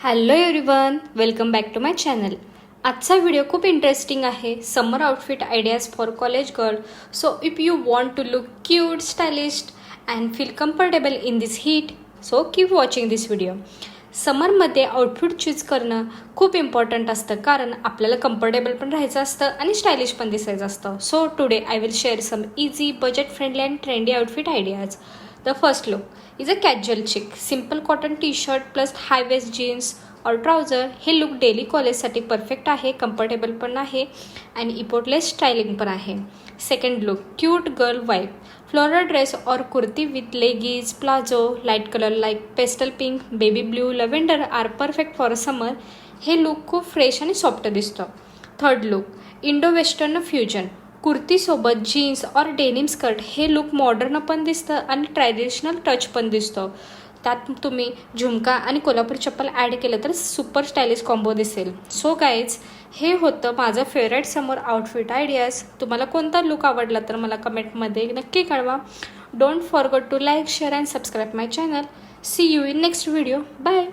Hello everyone, welcome back to my channel. आजचा video खूप interesting आहे. Summer outfit ideas for college girl. So if you want to look cute, stylish and feel comfortable in this heat, so keep watching this video. समरमध्ये outfit choose करणं खूप important असतं, कारण आपल्याला comfortable पण राहायचं असतं आणि स्टायलिश पण दिसायचं असतं. So today I will share some easy, budget friendly and trendy outfit ideas. The first look is a casual chic. Simple cotton T shirt plus high waist jeans और ट्राउजर. हे look daily कॉलेजसाठी perfect आहे, comfortable पण आहे आणि effortless styling पण आहे. Second look, cute girl vibe. Floral dress और kurti with leggings, palazzo, light colour like pastel pink, baby blue, lavender are perfect for summer. हे लुक खूप फ्रेश आणि सॉफ्ट दिसतं. Third look, Indo western fusion. कुर्तीसोबत jeans और denim skirt. हे look modern पण दिसतं आणि ट्रॅडिशनल टच पण दिसतं. त्यात तुम्ही झुमका आणि कोल्हापूर चप्पल ॲड केलं तर सुपर स्टायलिश कॉम्बो दिसेल. सो गाईज, हे होतं माझं फेवरेट समर आउटफिट आयडियाज. तुम्हाला कोणता लुक आवडला तर मला कमेंटमध्ये नक्की कळवा. Don't forget to like, share and subscribe my channel. See you in next video. Bye.